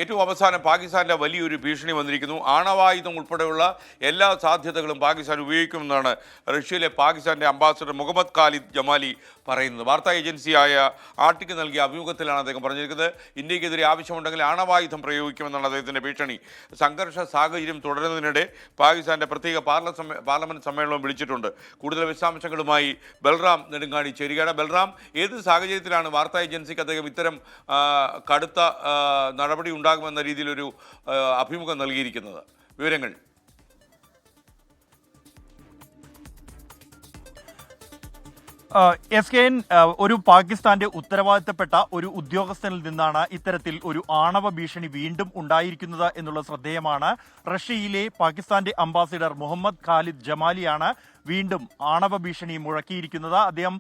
ഏറ്റവും അവസാനം പാകിസ്ഥാന്റെ വലിയൊരു ഭീഷണി വന്നിരിക്കുന്നു. ആണവായുധം ഉൾപ്പെടെയുള്ള എല്ലാ സാധ്യതകളും പാകിസ്ഥാൻ ഉപയോഗിക്കുമെന്നാണ് റഷ്യയിലെ പാകിസ്ഥാന്റെ അംബാസഡർ മുഹമ്മദ് ഖാലിദ് ജമാലി പറയുന്നത്. വാർത്താ ഏജൻസിയായ ആർട്ടിക്ക് നൽകിയ അഭിമുഖത്തിലാണ് അദ്ദേഹം പറഞ്ഞിരിക്കുന്നത്. ഇന്ത്യക്കെതിരെ ആവശ്യമുണ്ടെങ്കിൽ ആണവായുധം പ്രയോഗിക്കുമെന്നാണ് അദ്ദേഹത്തിന്റെ ഭീഷണി. സംഘർഷ സാഹചര്യം തുടരുന്നതിനിടെ പാകിസ്ഥാന്റെ പ്രത്യേക പാർലമെന്റ് സമ്മേളനം വിളിച്ചിട്ടുണ്ട്. കൂടുതൽ വിശദാംശങ്ങളുമായി ബൽറാം നെടുങ്ങാടി ചേരുകയാണ്. ബൽറാം, ഏത് സാഹചര്യത്തിലാണ് വാർത്താ ഏജൻസിക്ക് അദ്ദേഹം ഇത്തരം കടുത്ത നടപടി ഉണ്ടാകുമെന്ന രീതിയിലൊരു അഭിമുഖം നൽകിയിരിക്കുന്നത്? വിവരങ്ങൾ. SKN ഒരു പാകിസ്ഥാന്റെ ഉത്തരവാദിത്തപ്പെട്ട ഒരു ഉദ്യോഗസ്ഥനിൽ നിന്നാണ് ഇത്തരത്തിൽ ഒരു ആണവ ഭീഷണി വീണ്ടും ഉണ്ടായിരിക്കുന്നത് എന്നുള്ളത് ശ്രദ്ധേയമാണ്. റഷ്യയിലെ പാകിസ്ഥാന്റെ അംബാസിഡർ മുഹമ്മദ് ഖാലിദ് ജമാലിയാണ് വീണ്ടും ആണവ ഭീഷണി മുഴക്കിയിരിക്കുന്നത്. അദ്ദേഹം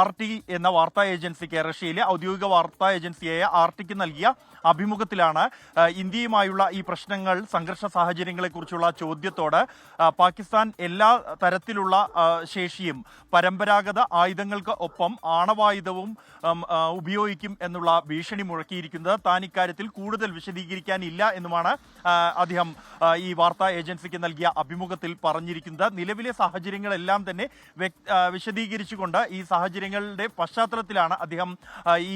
RT എന്ന വാർത്താ ഏജൻസിക്ക്, റഷ്യയിലെ ഔദ്യോഗിക വാർത്താ ഏജൻസിയായ RTക്ക് നൽകിയ അഭിമുഖത്തിലാണ് ഇന്ത്യയുമായുള്ള ഈ പ്രശ്നങ്ങൾ, സംഘർഷ സാഹചര്യങ്ങളെക്കുറിച്ചുള്ള ചോദ്യത്തോട് പാകിസ്ഥാൻ എല്ലാ തരത്തിലുള്ള ശേഷിയും പരമ്പരാഗത ആയുധങ്ങൾക്ക് ഒപ്പം ആണവായുധവും ഉപയോഗിക്കും എന്നുള്ള ഭീഷണി മുഴക്കിയിരിക്കുന്നത്. താൻ ഇക്കാര്യത്തിൽ കൂടുതൽ വിശദീകരിക്കാനില്ല എന്നുമാണ് അദ്ദേഹം ഈ വാർത്താ ഏജൻസിക്ക് നൽകിയ അഭിമുഖത്തിൽ പറഞ്ഞിരിക്കുന്നത്. നിലവിലെ സാഹചര്യങ്ങളെല്ലാം തന്നെ വിശദീകരിച്ചുകൊണ്ട് ഈ സാഹചര്യങ്ങളുടെ പശ്ചാത്തലത്തിലാണ് അദ്ദേഹം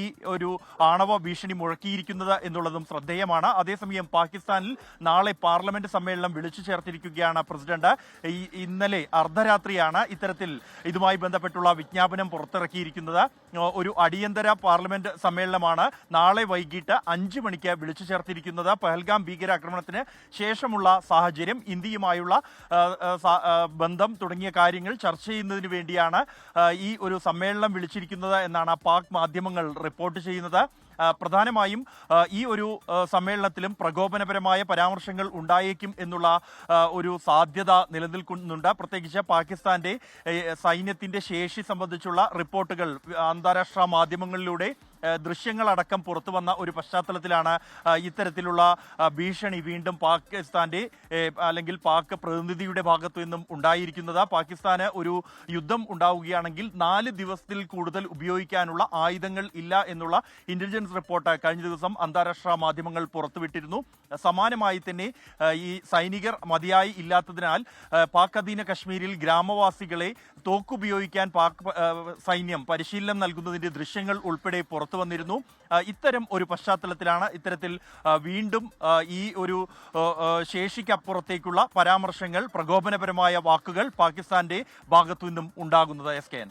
ഈ ഒരു ആണവ ഭീഷണി മുഴക്കിയിരിക്കുന്നത് എന്നുള്ളതും ശ്രദ്ധേയമാണ്. അതേസമയം പാകിസ്ഥാനിൽ നാളെ പാർലമെന്റ് സമ്മേളനം വിളിച്ചു ചേർത്തിരിക്കുകയാണ് പ്രസിഡന്റ്. ഇന്നലെ അർദ്ധരാത്രിയാണ് ഇത്തരത്തിൽ ഇതുമായി ബന്ധപ്പെട്ടുള്ള വിജ്ഞാപനം പുറത്തിറക്കിയിരിക്കുന്നത്. ഒരു അടിയന്തര പാർലമെന്റ് സമ്മേളനമാണ് നാളെ വൈകിട്ട് 5 മണിക്ക് വിളിച്ചു ചേർത്തിരിക്കുന്നത്. പഹൽഗാം ഭീകരാക്രമണത്തിന് ശേഷമുള്ള സാഹചര്യം, ഇന്ത്യയുമായുള്ള ബന്ധം തുടങ്ങിയ കാര്യങ്ങൾ ചർച്ച ചെയ്യുന്നതിന് വേണ്ടിയാണ് ഈ ഒരു സമ്മേളനം വിളിച്ചിരിക്കുന്നത് എന്നാണ് പാക് മാധ്യമങ്ങൾ റിപ്പോർട്ട് ചെയ്യുന്നത്. പ്രധാനമായും ഈ ഒരു സമ്മേളനത്തിലും പ്രകോപനപരമായ പരാമർശങ്ങൾ ഉണ്ടായേക്കും എന്നുള്ള ഒരു സാധ്യത നിലനിൽക്കുന്നുണ്ട്. പ്രത്യേകിച്ച് പാകിസ്ഥാന്റെ സൈന്യത്തിന്റെ ശേഷി സംബന്ധിച്ചുള്ള റിപ്പോർട്ടുകൾ അന്താരാഷ്ട്ര മാധ്യമങ്ങളിലൂടെ ദൃശ്യങ്ങളടക്കം പുറത്തു വന്ന ഒരു പശ്ചാത്തലത്തിലാണ് ഇത്തരത്തിലുള്ള ഭീഷണി വീണ്ടും പാകിസ്ഥാന്റെ അല്ലെങ്കിൽ പാക് പ്രതിനിധിയുടെ ഭാഗത്തു നിന്നും ഉണ്ടായിരിക്കുന്നത്. പാകിസ്ഥാന് ഒരു യുദ്ധം ഉണ്ടാവുകയാണെങ്കിൽ 4 ദിവസത്തിൽ കൂടുതൽ ഉപയോഗിക്കാനുള്ള ആയുധങ്ങൾ ഇല്ല എന്നുള്ള ഇന്റലിജൻസ് റിപ്പോർട്ട് കഴിഞ്ഞ ദിവസം അന്താരാഷ്ട്ര മാധ്യമങ്ങൾ പുറത്തുവിട്ടിരുന്നു. സമാനമായി തന്നെ ഈ സൈനികർ മതിയായി ഇല്ലാത്തതിനാൽ പാക് അധീന കശ്മീരിൽ ഗ്രാമവാസികളെ തോക്കുപയോഗിക്കാൻ പാക് സൈന്യം പരിശീലനം നൽകുന്നതിന്റെ ദൃശ്യങ്ങൾ ഉൾപ്പെടെ പുറത്തു വന്നിരുന്നു. ഇത്തരം ഒരു പശ്ചാത്തലത്തിലാണ് ഇത്തരത്തിൽ വീണ്ടും ഈ ഒരു ശേഷിക്കപ്പുറത്തേക്കുള്ള പരാമർശങ്ങൾ, പ്രകോപനപരമായ വാക്കുകൾ പാകിസ്ഥാന്റെ ഭാഗത്തു നിന്നും ഉണ്ടാകുന്നത്. SKN.